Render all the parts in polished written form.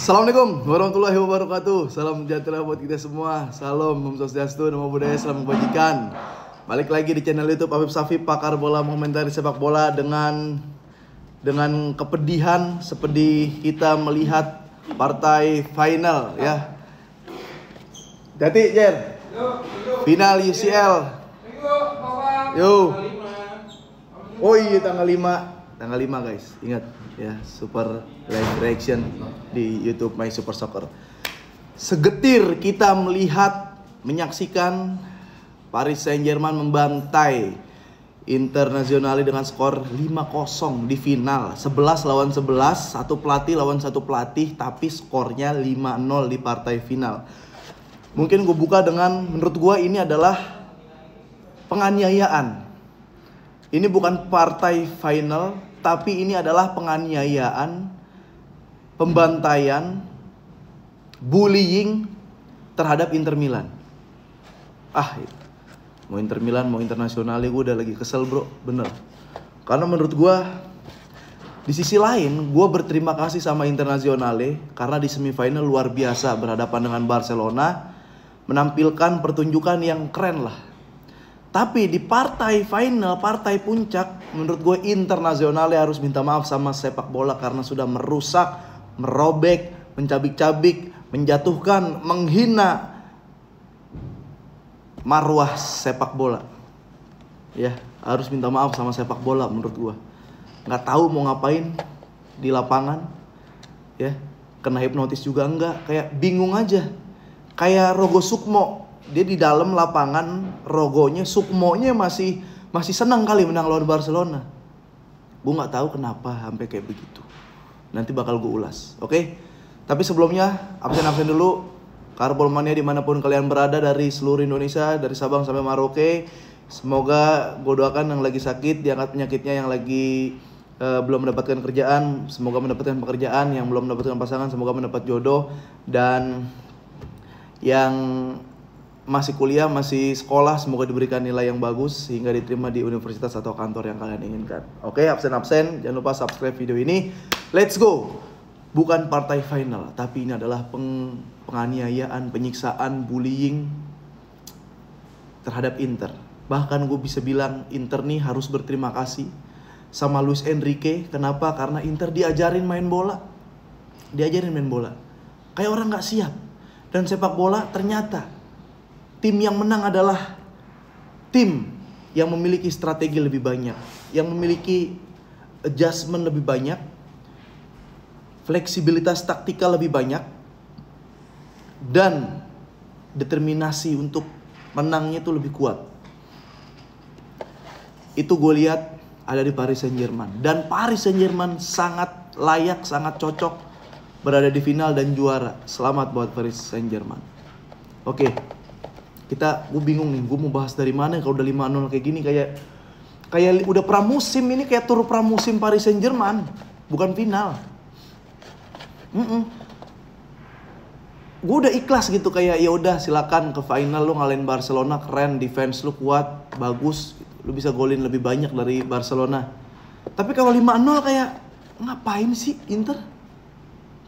Assalamualaikum warahmatullahi wabarakatuh. Salam sejahtera buat kita semua. Salam, Om Swastiastu, Namo Buddhaya, salam kebajikan. Balik lagi di channel YouTube Afif Safif, pakar bola mengomentari sepak bola dengan kepedihan sepedih kita melihat partai final ya. Jadi Jer, final UCL. Yo. Oh iya tanggal 5 guys. Ingat ya, super live reaction di YouTube My Super Soccer. Segetir kita menyaksikan Paris Saint-Germain membantai Internazionale dengan skor 5-0 di final. 11 lawan 11, satu pelatih lawan satu pelatih, tapi skornya 5-0 di partai final. Mungkin gue buka dengan, menurut gue ini adalah penganiayaan. Ini bukan partai final, tapi ini adalah penganiayaan, pembantaian, bullying terhadap Inter Milan. Mau Inter Milan, mau Internazionale, gue udah lagi kesel bro, bener. Karena menurut gue, di sisi lain, gue berterima kasih sama Internazionale karena di semifinal luar biasa berhadapan dengan Barcelona, menampilkan pertunjukan yang keren lah. Tapi di partai final, partai puncak, menurut gue Internazionale harus minta maaf sama sepak bola karena sudah merusak, merobek, mencabik-cabik, menjatuhkan, menghina marwah sepak bola. Ya, harus minta maaf sama sepak bola menurut gue. Nggak tahu mau ngapain di lapangan, ya, kena hipnotis juga enggak, kayak bingung aja. Kayak Rogo Sukmo. Dia di dalam lapangan, Rogonya, Sukmonya masih senang kali menang lawan Barcelona. Gue nggak tahu kenapa sampai kayak begitu. Nanti bakal gue ulas, oke? Tapi sebelumnya absen dulu. Karbol Mania dimanapun kalian berada dari seluruh Indonesia, dari Sabang sampai Merauke. Semoga gue doakan yang lagi sakit diangkat penyakitnya, yang lagi belum mendapatkan kerjaan semoga mendapatkan pekerjaan, yang belum mendapatkan pasangan semoga mendapat jodoh, dan yang masih kuliah, masih sekolah, semoga diberikan nilai yang bagus sehingga diterima di universitas atau kantor yang kalian inginkan. Oke, absen, jangan lupa subscribe video ini. Let's go. Bukan partai final, tapi ini adalah penganiayaan, penyiksaan, bullying terhadap Inter. Bahkan gue bisa bilang Inter nih harus berterima kasih sama Luis Enrique. Kenapa? Karena Inter diajarin main bola. Kayak orang gak siap. Dan sepak bola ternyata tim yang menang adalah tim yang memiliki strategi lebih banyak, yang memiliki adjustment lebih banyak, fleksibilitas taktikal lebih banyak, dan determinasi untuk menangnya itu lebih kuat. Itu gue lihat ada di Paris Saint-Germain. Dan Paris Saint-Germain sangat layak, sangat cocok berada di final dan juara. Selamat buat Paris Saint-Germain. Oke. Gue bingung nih, gue mau bahas dari mana kalau udah 5-0 kayak gini, kayak udah pramusim ini, kayak tur pramusim Paris Saint-Germain, bukan final. Gue udah ikhlas gitu, kayak ya udah silakan ke final, lu ngalahin Barcelona keren, defense lu kuat, bagus, lu bisa golin lebih banyak dari Barcelona. Tapi kalau 5-0 kayak ngapain sih Inter?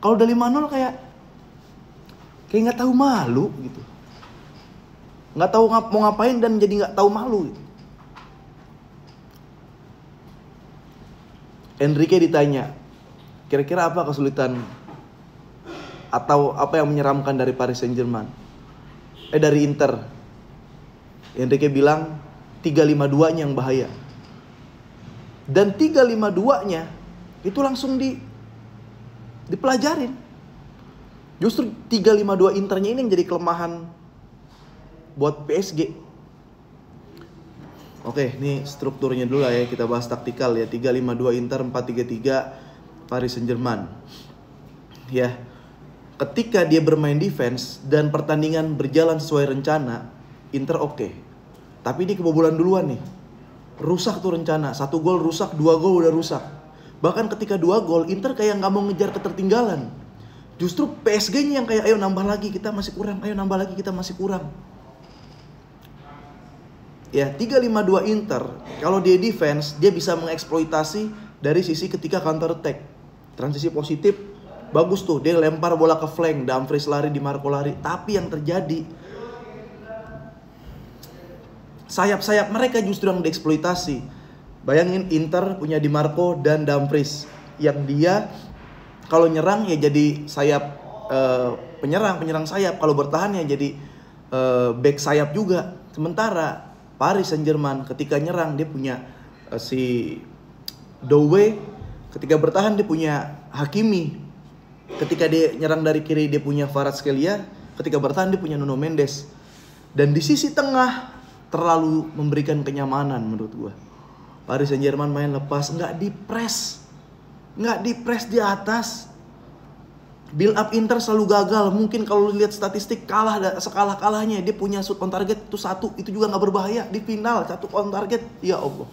Kalau udah 5-0 kayak nggak tahu malu gitu. Nggak tahu mau ngapain dan jadi nggak tahu malu. Enrique ditanya, kira-kira apa kesulitan atau apa yang menyeramkan dari Paris Saint-Germain? Dari Inter. Enrique bilang 3-5-2-nya yang bahaya. Dan 3-5-2-nya itu langsung dipelajarin. Justru 3-5-2 Internya ini yang jadi kelemahan buat PSG. Oke, ini strukturnya dulu lah ya. Kita bahas taktikal ya. 3-5-2 Inter, 4-3-3 Paris Saint-Germain. Ya. Ketika dia bermain defense dan pertandingan berjalan sesuai rencana, Inter oke. Tapi ini kebobolan duluan nih. Rusak tuh rencana. 1 gol rusak, 2 gol udah rusak. Bahkan ketika 2 gol, Inter kayak nggak mau ngejar ketertinggalan. Justru PSG-nya yang kayak ayo nambah lagi, kita masih kurang. Ayo nambah lagi, kita masih kurang. Ya, 3-5-2 Inter, kalau dia defense, dia bisa mengeksploitasi dari sisi ketika counter attack. Transisi positif, Bagus tuh, dia lempar bola ke flank, Dumfries lari, Di Marco lari. Tapi yang terjadi, sayap-sayap mereka justru yang dieksploitasi. Bayangin Inter punya Di Marco dan Dumfries, yang dia kalau nyerang ya jadi sayap, penyerang sayap. Kalau bertahan ya jadi back sayap juga. Sementara Paris Saint-Germain ketika nyerang dia punya si Doué, ketika bertahan dia punya Hakimi, ketika dia nyerang dari kiri dia punya Kvaratskhelia, ketika bertahan dia punya Nuno Mendes. Dan di sisi tengah terlalu memberikan kenyamanan menurut gua. Paris Saint-Germain main lepas, nggak di press di atas. Build up Inter selalu gagal. Mungkin kalau lihat statistik sekalah-kalahnya dia punya shoot on target itu 1, itu juga nggak berbahaya. Di final 1 on target, ya Allah.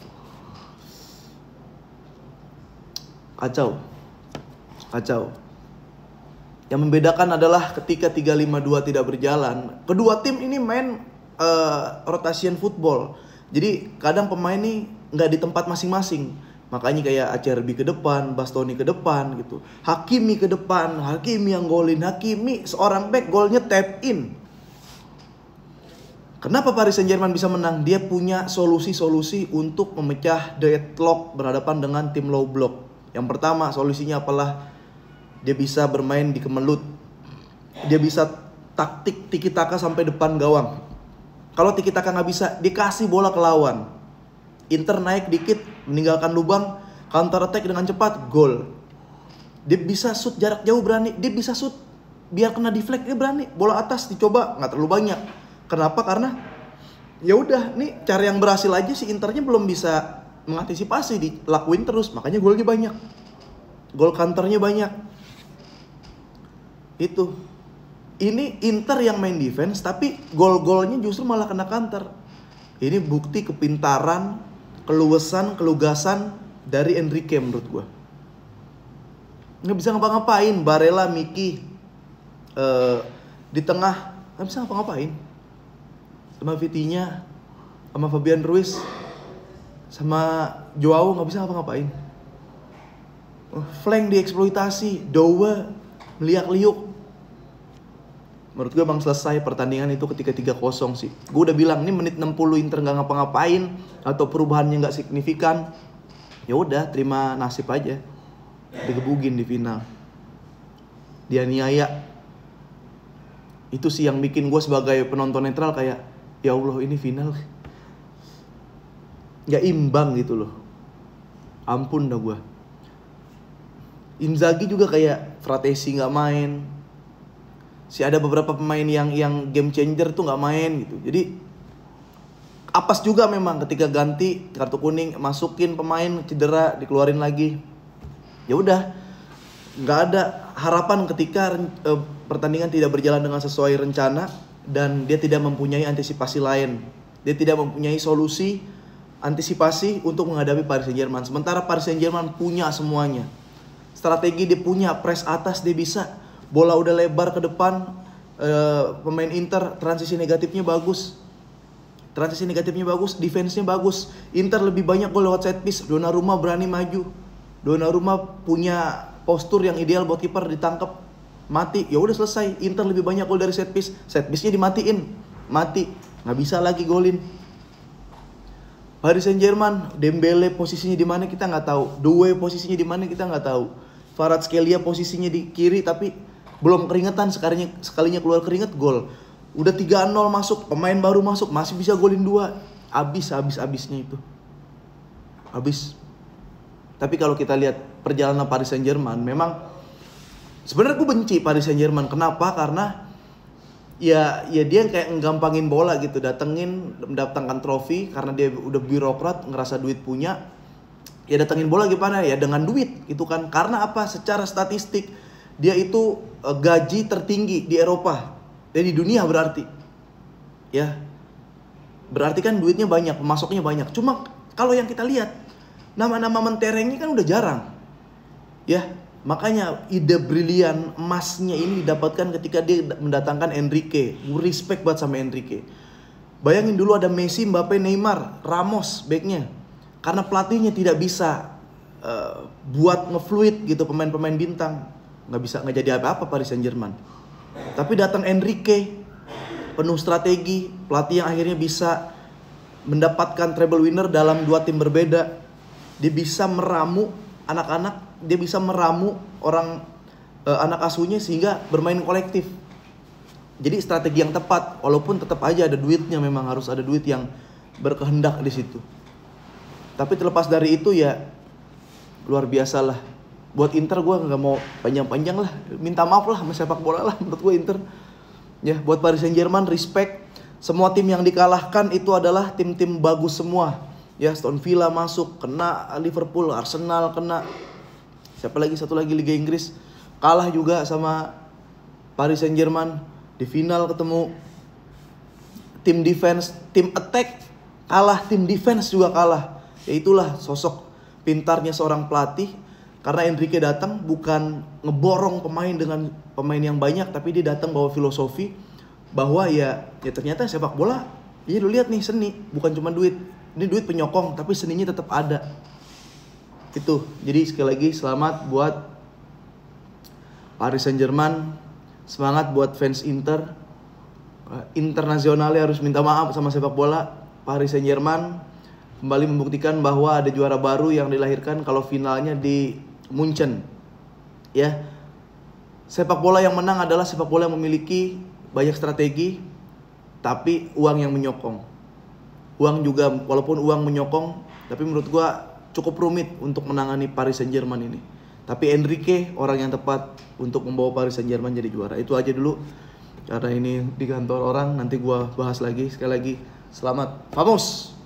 Kacau. Yang membedakan adalah ketika 3-5-2 tidak berjalan, kedua tim ini main rotation football. Jadi kadang pemain ini nggak di tempat masing-masing. Makanya kayak Acerbi ke depan, Bastoni ke depan gitu. Hakimi ke depan, Hakimi yang golin. Hakimi seorang back, golnya tap in. Kenapa Paris Saint-Germain bisa menang? Dia punya solusi-solusi untuk memecah deadlock berhadapan dengan tim low block. Yang pertama solusinya apalah? Dia bisa bermain di kemelut. Dia bisa taktik tiki-taka sampai depan gawang. Kalau tiki-taka nggak bisa, dikasih bola ke lawan. Inter naik dikit, meninggalkan lubang, counter attack dengan cepat, gol. Dia bisa shoot jarak jauh berani, dia bisa shoot biar kena deflect dia berani. Bola atas dicoba nggak terlalu banyak. Kenapa? Karena ya udah, nih cara yang berhasil aja si Internya belum bisa mengantisipasi, dilakuin terus, makanya golnya banyak. Gol counternya banyak. Itu. Ini Inter yang main defense tapi gol-golnya justru malah kena counter. Ini bukti kepintaran, kelugasan dari Enrique menurut gue. Nggak bisa ngapa-ngapain. Barella, Miki di tengah nggak bisa ngapa-ngapain. Sama Vitinha, sama Fabian Ruiz, sama Joao nggak bisa ngapa-ngapain. Flank dieksploitasi, Doué meliak-liuk. Menurut gue bang selesai pertandingan itu ketika 3-0 sih. Gue udah bilang ini menit 60 Inter nggak ngapa-ngapain atau perubahannya nggak signifikan. Ya udah terima nasib aja. Digebugin di final. Dianiaya. Itu sih yang bikin gue sebagai penonton netral kayak ya Allah ini final. Nggak imbang gitu loh. Ampun dah gue. Inzaghi juga kayak Fratesi nggak main. Ada beberapa pemain yang game changer tuh nggak main gitu. Jadi apes juga memang ketika ganti kartu kuning, masukin pemain cedera, dikeluarin lagi. Ya udah, nggak ada harapan ketika pertandingan tidak berjalan dengan sesuai rencana dan dia tidak mempunyai antisipasi lain. Dia tidak mempunyai solusi antisipasi untuk menghadapi Paris Saint-Germain. Sementara Paris Saint-Germain punya semuanya. Strategi dia punya, press atas dia bisa. Bola udah lebar ke depan, pemain Inter transisi negatifnya bagus. Defense-nya bagus. Inter lebih banyak gol lewat set piece. Donnarumma berani maju. Donnarumma punya postur yang ideal buat kiper, ditangkap, mati. Ya udah selesai. Inter lebih banyak gol dari set piece. Set piece-nya dimatiin. Mati. Nggak bisa lagi golin. Paris Saint-Germain, Dembele posisinya di mana kita nggak tahu. Doué posisinya di mana kita nggak tahu. Kvaratskhelia posisinya di kiri tapi belum keringetan, sekalinya keluar keringet gol. Udah 3-0 masuk, pemain baru masuk, masih bisa golin 2. Habisnya itu. Habis. Tapi kalau kita lihat perjalanan Paris Saint-Germain, memang sebenarnya gue benci Paris Saint-Germain. Kenapa? Karena ya dia kayak nggampangin bola gitu, mendatangkan trofi karena dia udah birokrat, ngerasa duit punya. Ya datangin bola gimana ya, dengan duit gitu kan. Karena apa? Secara statistik dia itu gaji tertinggi di Eropa dan di dunia berarti. Ya. Berarti kan duitnya banyak, pemasoknya banyak. Cuma kalau yang kita lihat nama-nama menterengnya kan udah jarang. Ya, makanya ide brilian emasnya ini didapatkan ketika dia mendatangkan Enrique. Respect banget sama Enrique. Bayangin dulu ada Messi, Mbappe, Neymar, Ramos backnya. Karena pelatihnya tidak bisa buat ngefluid gitu pemain-pemain bintang. nggak jadi apa-apa Paris Saint-Germain. Tapi datang Enrique, penuh strategi, pelatih yang akhirnya bisa mendapatkan treble winner dalam 2 tim berbeda. Dia bisa meramu anak-anak, dia bisa meramu anak asuhnya sehingga bermain kolektif. Jadi strategi yang tepat, walaupun tetap aja ada duitnya, memang harus ada duit yang berkehendak di situ. Tapi terlepas dari itu ya luar biasa lah. Buat Inter gue nggak mau panjang-panjang lah, minta maaf lah sama sepak bola lah menurut gue Inter. Ya buat Paris Saint-Germain respect. Semua tim yang dikalahkan itu adalah tim-tim bagus semua. Ya Aston Villa masuk, kena Liverpool, Arsenal kena. Siapa lagi, satu lagi Liga Inggris kalah juga sama Paris Saint-Germain di final ketemu. Tim defense, tim attack kalah, tim defense juga kalah. Ya itulah sosok pintarnya seorang pelatih. Karena Enrique datang bukan ngeborong pemain dengan pemain yang banyak, tapi dia datang bawa filosofi bahwa ya ternyata sepak bola, ya lu lihat nih seni, bukan cuma duit. Ini duit penyokong, tapi seninya tetap ada. Itu. Jadi sekali lagi selamat buat Paris Saint-Germain, semangat buat fans Inter. Internasionalnya harus minta maaf sama sepak bola. Paris Saint-Germain kembali membuktikan bahwa ada juara baru yang dilahirkan kalau finalnya di Munchen. Ya. Sepak bola yang menang adalah sepak bola yang memiliki banyak strategi tapi uang yang menyokong. Uang juga, walaupun uang menyokong, tapi menurut gua cukup rumit untuk menangani Paris Saint-Germain ini. Tapi Enrique orang yang tepat untuk membawa Paris Saint-Germain jadi juara. Itu aja dulu. Karena ini di kantor orang, nanti gua bahas lagi. Sekali lagi selamat Vamos.